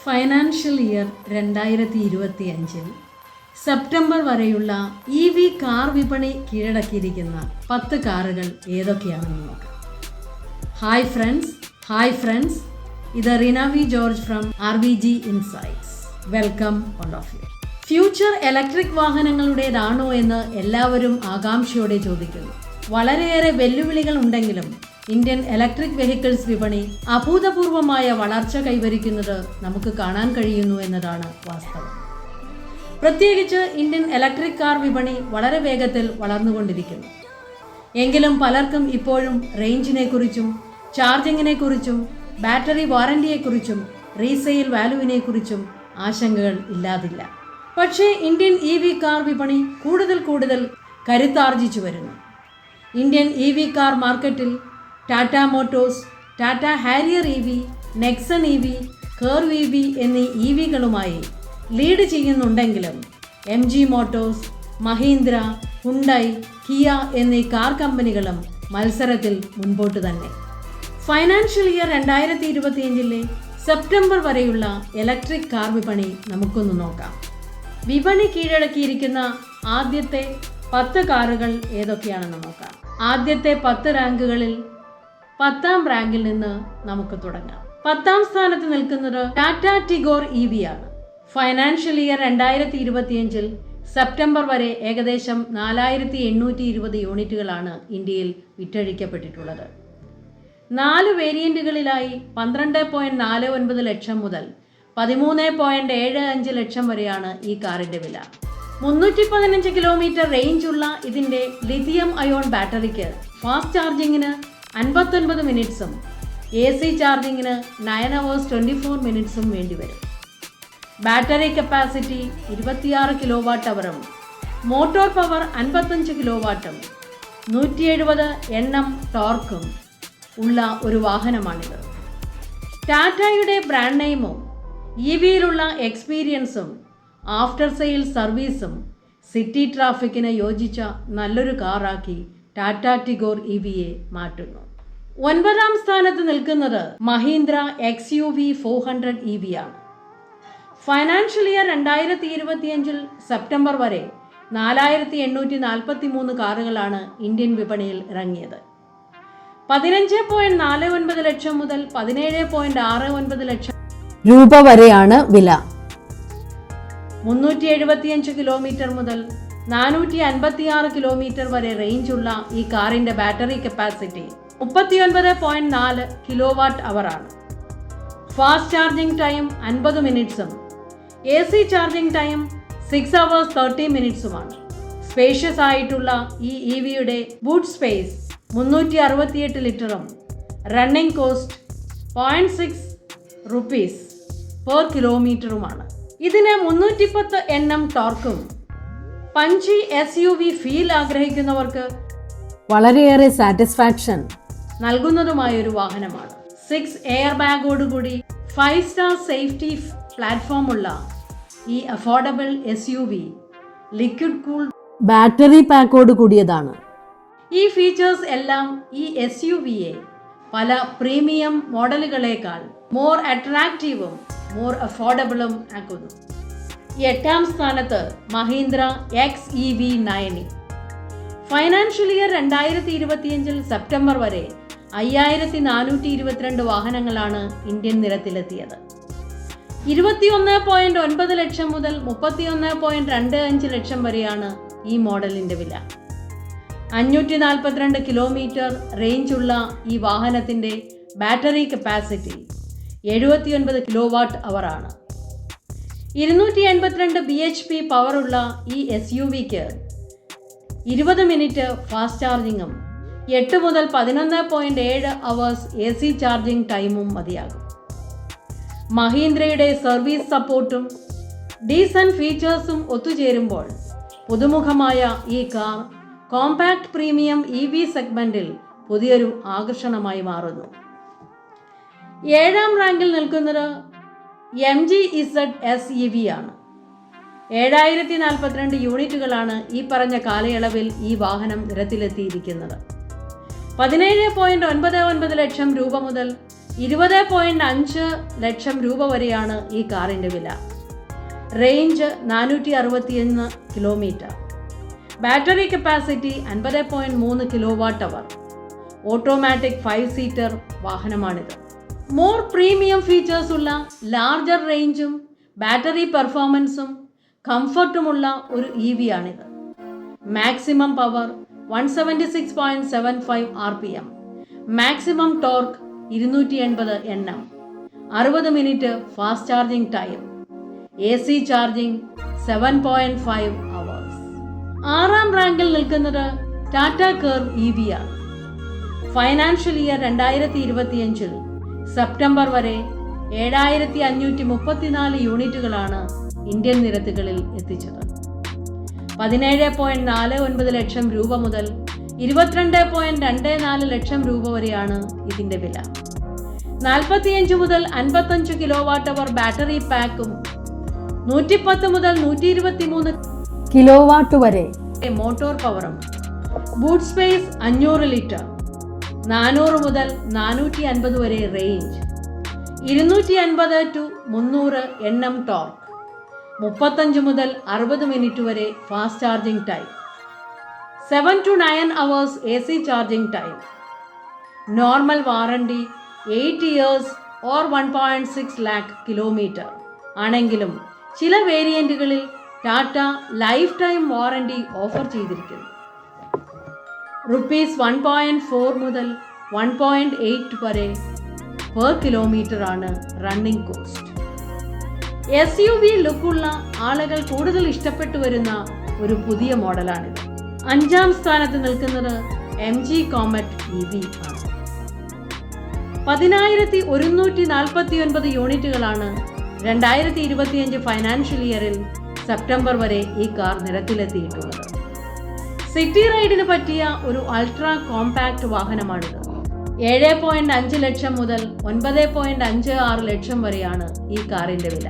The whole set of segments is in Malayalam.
ഫൈനാൻഷ്യൽ ഇയർ 2025 സെപ്റ്റംബർ വരെയുള്ള EV കാർ വിപണി കീഴടക്കിയിരിക്കുന്ന 10 കാറുകൾ ഏതൊക്കെയാണെന്ന് നോക്കാം. ഹായ് ഫ്രണ്ട്സ്, ഇത് Reena V George from RVG insights. Welcome all of you. Future electric വാഹനങ്ങളുടേതാണോ എന്ന് എല്ലാവരും ആകാംക്ഷയോടെ ചോദിക്കുന്നു. വളരെയേറെ വെല്ലുവിളികൾ ഉണ്ടെങ്കിലും ഇന്ത്യൻ ഇലക്ട്രിക് വെഹിക്കിൾസ് വിപണി അഭൂതപൂർവമായ വളർച്ച കൈവരിക്കുന്നത് നമുക്ക് കാണാൻ കഴിയുന്നു എന്നതാണ് വാസ്തവം. പ്രത്യേകിച്ച് ഇന്ത്യൻ ഇലക്ട്രിക് കാർ വിപണി വളരെ വേഗത്തിൽ വളർന്നുകൊണ്ടിരിക്കുന്നു. എങ്കിലും പലർക്കും ഇപ്പോഴും റേഞ്ചിനെക്കുറിച്ചും ചാർജിങ്ങിനെക്കുറിച്ചും ബാറ്ററി വാറന്റിയെക്കുറിച്ചും റീസെയിൽ വാല്യൂവിനെക്കുറിച്ചും ആശങ്കകൾ ഇല്ലാതില്ല. പക്ഷേ ഇന്ത്യൻ EV കാർ വിപണി കൂടുതൽ കരുത്താർജിച്ചു വരുന്നു. ഇന്ത്യൻ EV കാർ മാർക്കറ്റിൽ Tata Motors, Tata Harrier EV, Nexon EV, curve EV എന്നീ EVകളുമായി ലീഡ് ചെയ്യുന്നുണ്ടെങ്കിലും MG Motors, Mahindra, Hyundai, Kia എന്നീ കാർ കമ്പനികളും മത്സരത്തിൽ മുൻപോട്ട് തന്നെ. ഫൈനാൻഷ്യൽ ഇയർ 2025 സെപ്റ്റംബർ വരെയുള്ള ഇലക്ട്രിക് കാർ വിപണി നമുക്കൊന്ന് നോക്കാം. വിപണി കീഴടക്കിയിരിക്കുന്ന ആദ്യത്തെ 10 കാറുകൾ ഏതൊക്കെയാണെന്ന് നോക്കാം. ആദ്യത്തെ 10 റാങ്കുകളിൽ 10ാം റാങ്കിൽ നിന്ന് നമുക്ക് തുടങ്ങാം. 10ാം സ്ഥാനത്ത് നിൽക്കുന്നത് ടാറ്റ ടിഗോർ EV ആണ്. ഫൈനാൻഷ്യൽ ഇയർ 2025 സെപ്റ്റംബർ വരെ ഏകദേശം 4820 യൂണിറ്റുകളാണ് ഇന്ത്യയിൽ വിറ്റഴിക്കപ്പെട്ടിട്ടുള്ളത്. 4 വേരിയന്റുകളിലായി 12.49 ലക്ഷം മുതൽ 13.75 ലക്ഷം വരെയാണ് ഈ കാറിന്റെ വില. 315 കിലോമീറ്റർ റേഞ്ചുള്ള ഇതിന്റെ ലിഥിയം അയോൺ ബാറ്ററിക്ക് ഫാസ്റ്റ് ചാർജിങ്ങിന് 59 മിനിറ്റ്സും AC ചാർജിങ്ങിന് 9 hours 24 മിനിറ്റ്സും വേണ്ടിവരും. ബാറ്ററി കപ്പാസിറ്റി 26 കിലോവാട്ട് അവറും മോട്ടോർ പവർ 55 കിലോവാട്ടും 170 Nm ടോർക്കും ഉള്ള ഒരു വാഹനമാണിത്. ടാറ്റയുടെ ബ്രാൻഡ് നെയിമും EVയിലുള്ള എക്സ്പീരിയൻസും ആഫ്റ്റർ സെയിൽ സർവീസും സിറ്റി ട്രാഫിക്കിന് യോജിച്ച നല്ലൊരു കാറാക്കി ടാറ്റ ടിഗോർ EVയെ മാറ്റുന്നു. 9ാം സ്ഥാനത്ത് നിൽക്കുന്നത് മഹീന്ദ്ര XUV 400 EV ആണ്. ഫൈനാൻഷ്യൽ ഇയർ 2025 സെപ്റ്റംബർ വരെ 4843 കാറുകളാണ് ഇന്ത്യൻ വിപണിയിൽ ഇറങ്ങിയത്. 15.49 ലക്ഷം മുതൽ 17.69 ലക്ഷം രൂപ വരെയാണ് വില. 375 കിലോമീറ്റർ മുതൽ 456 കിലോമീറ്റർ വരെ റേഞ്ചുള്ള ഈ കാറിന്റെ ബാറ്ററി കപ്പാസിറ്റി 39.4 കിലോവാട്ട് അവറാണ്. ഫാസ്റ്റ് ചാർജിംഗ് ടൈം 50 മിനിറ്റ്സും AC ചാർജിംഗ് ടൈം 6 hours 30 മിനിറ്റ്സുമാണ്. സ്പേഷ്യസ് ആയിട്ടുള്ള ഈ EVയുടെ ബൂട്ട് സ്പേസ് 368 ലിറ്ററും റണ്ണിംഗ് കോസ്റ്റ് 0.6 rupees per കിലോമീറ്ററുമാണ്. ഇതിന് 310 Nm ടോർക്കും പഞ്ചി SUV ഫീൽ ആഗ്രഹിക്കുന്നവർക്ക് വളരെയേറെ സാറ്റിസ്ഫാക്ഷൻ നൽകുന്നതുമായൊരു വാഹനമാണ്. 6 എയർ ബാഗോടുകൂടി 5 സ്റ്റാർ സേഫ്റ്റി പ്ലാറ്റ്ഫോമുള്ള ഈ affordable SUV liquid cool battery പാക്കോട് കൂടിയതാണ്. ഈ ഫീച്ചേഴ്സ് എല്ലാം ഈ SUVയെ പല പ്രീമിയം മോഡലുകളേക്കാൾ മോർ അട്രാക്റ്റീവും മോർ അഫോർഡബിളും ആക്കുന്നു. 8ാം സ്ഥാനത്ത് Mahindra XEV 9. Financial year 2025 September വരെ 5422 വാഹനങ്ങളാണ് ഇന്ത്യൻ നിരത്തിലെത്തിയത്. 21.9 ലക്ഷം മുതൽ 31.25 ലക്ഷം വരെയാണ് ഈ മോഡലിന്റെ വില. 542 കിലോമീറ്റർ റേഞ്ചുള്ള ഈ വാഹനത്തിന്റെ ബാറ്ററി കപ്പാസിറ്റി 79 കിലോവാട്ട് അവറാണ്. 282 bhp പവറുള്ള ഈ SUVക്ക് 20 മിനിറ്റ് ഫാസ്റ്റ് ചാർജിങ്ങും 8 മുതൽ 11.7 hours AC ചാർജിംഗ് ടൈമും മതിയാകും. മഹീന്ദ്രയുടെ സർവീസ് സപ്പോർട്ടും ഡീസന്റ് ഫീച്ചേഴ്സും ഒത്തുചേരുമ്പോൾ പുതുമുഖമായ ഈ കാർ കോമ്പാക്ട് പ്രീമിയം EV സെഗ്മെന്റിൽ പുതിയൊരു ആകർഷണമായി മാറുന്നു. 7ാം റാങ്കിൽ നിൽക്കുന്നത് MG ZS EV ആണ്. 7042 യൂണിറ്റുകളാണ് ഈ പറഞ്ഞ കാലയളവിൽ ഈ വാഹനം നിരത്തിലെത്തിയിരിക്കുന്നത്. 17.99 ലക്ഷം രൂപ മുതൽ 20.5 ലക്ഷം രൂപ വരെയാണ് ഈ കാറിൻ്റെ വില. Range 461 kilometre. Battery capacity 50.3 kWh. Automatic 5 seater വാഹനമാണിത്. മോർ പ്രീമിയം ഫീച്ചേഴ്സ് ഉള്ള ലാർജർ റേഞ്ചും ബാറ്ററി പെർഫോമൻസും കംഫർട്ടുമുള്ള ഒരു EV ആണിത്. Maximum power 176.75 RPM. Maximum torque 280 Nm. 60 minute fast charging time. AC charging 7.5 hours. 6ാം റാങ്കിൽ നിൽക്കുന്നത് ടാറ്റ കർവ് EV ആണ്. ഫൈനാൻഷ്യൽ ഇയർ 2025 സെപ്റ്റംബർ വരെ 7534 യൂണിറ്റുകളാണ് ഇന്ത്യൻ നിരത്തുകളിൽ എത്തിച്ചത്. 17.49 ലക്ഷം രൂപ മുതൽ 22.24 ലക്ഷം രൂപ വരെയാണ് ഇതിൻ്റെ വില. 45 മുതൽ 55 kWh ബാറ്ററി പാക്കും 110 മുതൽ 123 കിലോവാട്ട് വരെ മോട്ടോർ പവറും. Boot space 500 litre. 400 മുതൽ 450 വരെ റേഞ്ച്. 250 to 300 Nm torque. 35 മുതൽ 60 മിനിറ്റ് വരെ fast charging time. 7 to 9 hours AC charging time. Normal warranty 8 years or 1.6 lakh kilometre ആണെങ്കിലും ചില വേരിയന്റുകളിൽ Tata life time warranty offer ചെയ്തിരിക്കുന്നു. ₹1.4 മുതൽ 1.8 വരെ പെർ കിലോമീറ്റർ ആണ് റണ്ണിംഗ് കോസ്റ്റ്. SUV ലുക്കുള്ള ആളുകൾ കൂടുതൽ ഇഷ്ടപ്പെട്ടു വരുന്ന ഒരു പുതിയ മോഡലാണിത്. 5ാം സ്ഥാനത്ത് നിൽക്കുന്നത് MG കോമറ്റ് EV ആണ്. 10,149 യൂണിറ്റുകളാണ് 2025 ഫൈനാൻഷ്യൽ ഇയറിൽ സെപ്റ്റംബർ വരെ ഈ കാർ നിരത്തിലെത്തിയിട്ടുള്ളത്. സിറ്റി റൈഡിന് പറ്റിയ ഒരു അൾട്രാ കോമ്പാക്ട് വാഹനമാണിത്. 7.5 ലക്ഷം മുതൽ 9.56 ലക്ഷം വരെയാണ് ഈ കാറിന്റെ വില.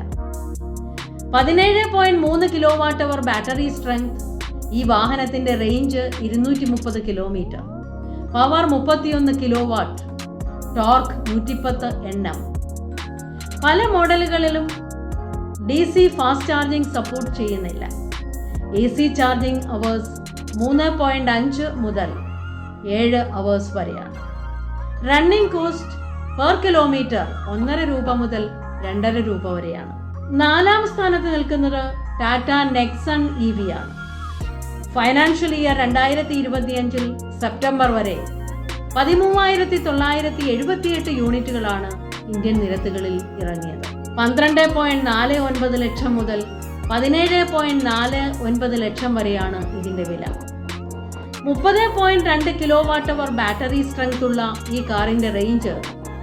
17.3 kWh ബാറ്ററി സ്ട്രെങ്ത്. ഈ വാഹനത്തിന്റെ range 230 kilometre. Power 31 kW. Torque 110 Nm. പല മോഡലുകളിലും DC ഫാസ്റ്റ് ചാർജിംഗ് സപ്പോർട്ട് ചെയ്യുന്നില്ല. AC ചാർജിംഗ് അവേഴ്സ് 3.5 മുതൽ 7 hours വരെയാണ്. റണ്ണിംഗ് കോസ്റ്റ് പെർ കിലോമീറ്റർ 1.5 രൂപ മുതൽ 2.5 രൂപ വരെയാണ്. 4ാം സ്ഥാനത്ത് നിൽക്കുന്നത് ടാറ്റ നെക്സൺ EV ആണ്. ഫൈനാൻഷ്യൽ ഇയർ 2025 സെപ്റ്റംബർ വരെ 13,978 യൂണിറ്റുകളാണ് ഇന്ത്യൻ നിരത്തുകളിൽ ഇറങ്ങിയത്. 12.49 ലക്ഷം മുതൽ 17.49 ലക്ഷം വരെയാണ് ഇതിന്റെ വില. 30.2 kWh ബാറ്ററി സ്ട്രെങ്ത് ഉള്ള ഈ കാറിന്റെ റേഞ്ച്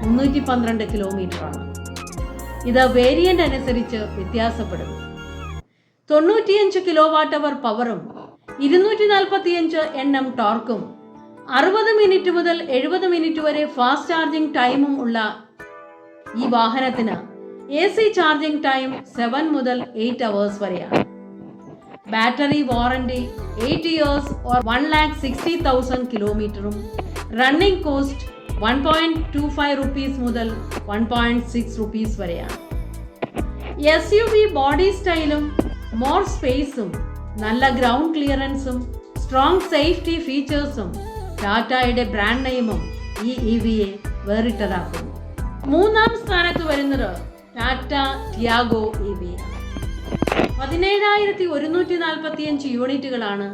312 കിലോമീറ്റർ ആണ്. ഇത് വേരിയന്റ് അനുസരിച്ച് വ്യത്യാസപ്പെടുന്നു. 95 kWh പവറും 245 Nm ടോർക്കും 60 മിനിറ്റ് മുതൽ 70 മിനിറ്റ് വരെ ഫാസ്റ്റ് ചാർജിംഗ് ടൈമും ഉള്ള ഈ വാഹനത്തിന് AC ചാർജിംഗ് ടൈം 7 മുതൽ 8 hours വരെയാണ്. ബാറ്ററി വാറണ്ടി 8 years or 1,60,000 കിലോമീറ്ററും. റണ്ണിംഗ് കോസ്റ്റ് 1.25 rupees മുതൽ 1.6 rupees വരെയാണ്. SUV ബോഡി സ്റ്റൈലും മോർ സ്പേസും നല്ല ഗ്രൗണ്ട് ക്ലിയറൻസും സ്ട്രോങ് സേഫ്റ്റി ഫീച്ചേഴ്സും ടാറ്റയുടെ ബ്രാൻഡ് നെയിമും ഈ EVയെ വേറിട്ടതാക്കുന്നു. 3ാം സ്ഥാനത്ത് വരുന്നത് ടാറ്റ ടിയാഗോ EV. 17,145 യൂണിറ്റുകളാണ്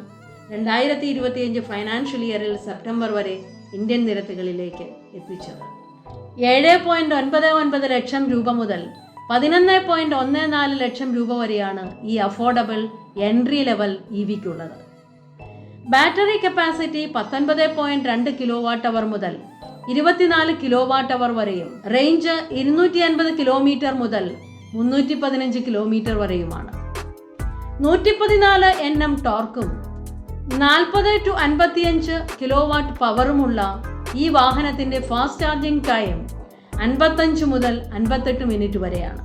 2025 ഫൈനാൻഷ്യൽ ഇയറിൽ സെപ്റ്റംബർ വരെ ഇന്ത്യൻ നിരത്തുകളിലേക്ക് എത്തിച്ചത്. 7.99 ലക്ഷം രൂപ മുതൽ 11.14 ലക്ഷം രൂപ വരെയാണ് ഈ അഫോർഡബിൾ എൻട്രി ലെവൽ EVക്കുള്ളത്. ബാറ്ററി കപ്പാസിറ്റി 19.2 kWh മുതൽ 24 kWh വരെയും റേഞ്ച് 250 കിലോമീറ്റർ മുതൽ 315 കിലോമീറ്റർ വരെയുമാണ്. 114 Nm ടോർക്കും 40 to 55 kW പവറുമുള്ള ഈ വാഹനത്തിന്റെ ഫാസ്റ്റ് ചാർജിംഗ് ടൈം 55 മുതൽ 58 മിനിറ്റ് വരെയാണ്.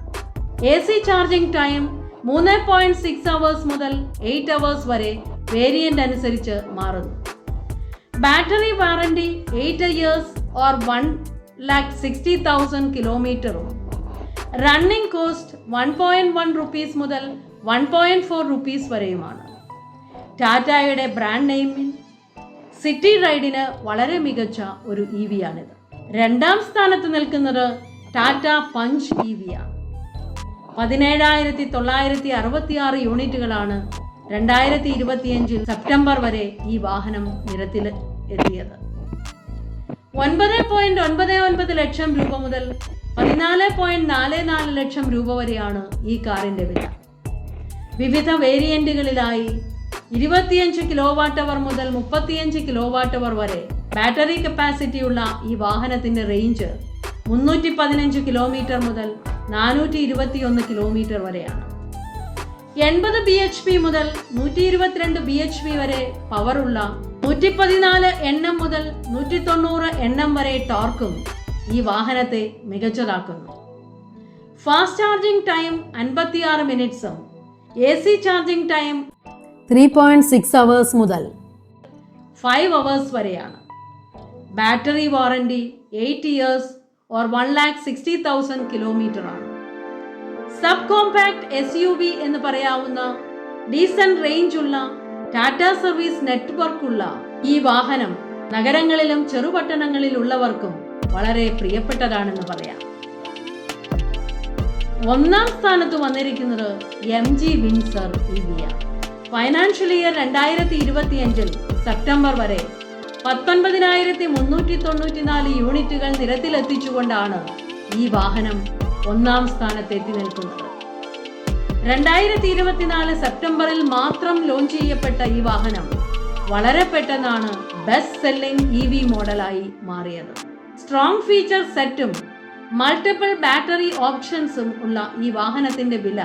AC ചാർജിംഗ് ടൈം 3.6 hours മുതൽ 8 hours വരെ വേരിയന്റ് അനുസരിച്ച് മാറുന്നു. ബാറ്ററി വാറണ്ടി 8 years or 6,60,000 കിലോമീറ്ററും റണ്ണിംഗ് കോസ്റ്റ് 1.1 റുപ്പീസ് മുതൽ 1.4 റുപ്പീസ് വരെയുമാണ്. ടാറ്റയുടെ ബ്രാൻഡ് നെയിമിൽ സിറ്റി റൈഡിന് വളരെ മികച്ച ഒരു EV ആണിത്. രണ്ടാം സ്ഥാനത്ത് നിൽക്കുന്നത് ടാറ്റ പഞ്ച് EV ആണ്. 17,966 യൂണിറ്റുകളാണ് 2025 സെപ്റ്റംബർ വരെ ഈ വാഹനം നിരത്തിൽ എത്തിയത്. 9.99 ലക്ഷം രൂപ മുതൽ 14.44 ലക്ഷം രൂപ വരെയാണ് ഈ കാറിന്റെ വില. വിവിധ വേരിയന്റുകളിലായി 25 kWh മുതൽ 35 kWh വരെ ബാറ്ററി കപ്പാസിറ്റിയുള്ള ഈ വാഹനത്തിന്റെ റേഞ്ച് 315 കിലോമീറ്റർ മുതൽ 421 കിലോമീറ്റർ വരെയാണ്. 80 bhp മുതൽ 122 bhp വരെ പവറുള്ള 114 Nm മുതൽ 190 Nm വരെ ടോർക്കും ഈ വാഹനത്തെ മികച്ചതാക്കുന്നു. ഫാസ്റ്റ് ചാർജിംഗ് ടൈം 56 മിനിറ്റ്സും AC ചാർജിംഗ് ടൈം 3.6 hours മുതൽ 5 hours വരെയാണ്. Battery warranty 8 years or 1,60,000 kilometre ആണ്. സബ് കോമ്പാക്ട് SUV എന്ന് പറയാവുന്ന ഡീസന്റ് റേഞ്ച് ഉള്ള ടാറ്റ സർവീസ് നെറ്റ്വർക്ക് ഉള്ള ഈ വാഹനം നഗരങ്ങളിലും ചെറുപട്ടണങ്ങളിലുള്ളവർക്കും വളരെ പ്രിയപ്പെട്ടതാണെന്ന് പറയാം. ഒന്നാം സ്ഥാനത്ത് വന്നിരിക്കുന്നത് MG വിൻസർ EV ആണ്. ഫൈനാൻഷ്യൽ ഇയർ 2025 സെപ്റ്റംബർ വരെ 19,394 യൂണിറ്റുകൾ നിരത്തിലെത്തിച്ചുകൊണ്ടാണ് ഈ വാഹനം ഒന്നാം സ്ഥാനത്ത് എത്തി നിൽക്കുന്നത്. 2024 സെപ്റ്റംബറിൽ മാത്രം ലോഞ്ച് ചെയ്യപ്പെട്ട ഈ വാഹനം വളരെ പെട്ടെന്നാണ് ബെസ്റ്റ് സെല്ലിംഗ് EV മോഡലായി മാറിയത്. സ്ട്രോങ് ഫീച്ചർ സെറ്റും മൾട്ടിപ്പിൾ ബാറ്ററി ഓപ്ഷൻസും ഉള്ള ഈ വാഹനത്തിന്റെ വില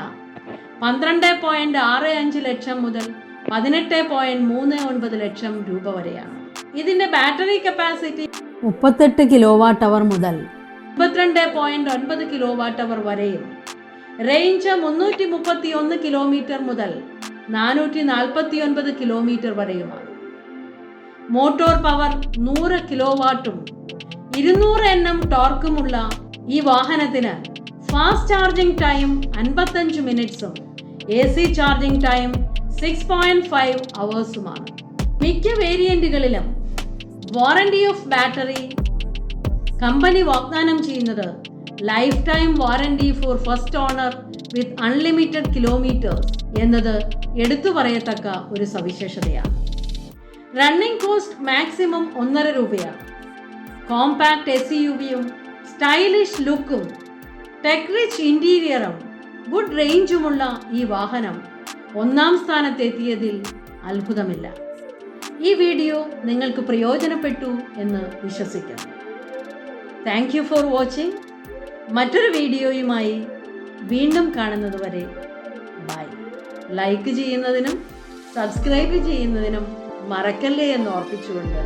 12.65 ലക്ഷം മുതൽ 18.39 ലക്ഷം രൂപ വരെയാണ്. ഇതിന്റെ ബാറ്ററി കപ്പാസിറ്റി 38 kWh മുതൽ 22.9 kWh വരെയും റേഞ്ച് 331 കിലോമീറ്റർ മുതൽ 449 കിലോമീറ്റർ വരെയുമാണ്. മോട്ടോർ പവർ 100 കിലോവാട്ടും 200 Nm ടോർക്കുമുള്ള ഈ വാഹനത്തിന് ഫാസ്റ്റ് ചാർജിംഗ് ടൈം 55 മിനിറ്റ്സും AC ചാർജിംഗ് ടൈം 6.5 അവേഴ്സുമാണ്. മിക്ക വേരിയന്റുകളിലും വാറണ്ടി ഓഫ് ബാറ്ററി കമ്പനി വാഗ്ദാനം ചെയ്യുന്നത് life time warranty for first owner with unlimited kilometres എന്നത് എടുത്തു പറയത്തക്ക ഒരു സവിശേഷതയാണ്. റണ്ണിംഗ് കോസ്റ്റ് മാക്സിമം 1.5 രൂപയാണ്. കോമ്പാക്ട് SUVയും സ്റ്റൈലിഷ് ലുക്കും ടെക് റിച്ച് ഇന്റീരിയറും ഗുഡ് റേഞ്ചുമുള്ള ഈ വാഹനം ഒന്നാം സ്ഥാനത്തെത്തിയതിൽ അത്ഭുതമില്ല. ഈ വീഡിയോ നിങ്ങൾക്ക് പ്രയോജനപ്പെട്ടു എന്ന് വിശ്വസിക്കുന്നു. Thank you for watching. മറ്റൊരു വീഡിയോയുമായി വീണ്ടും കാണുന്നതുവരെ ബൈ. ലൈക്ക് ചെയ്യുന്നതിനും സബ്സ്ക്രൈബ് ചെയ്യുന്നതിനും മറക്കല്ലേ എന്ന് ഓർപ്പിച്ചുകൊണ്ട്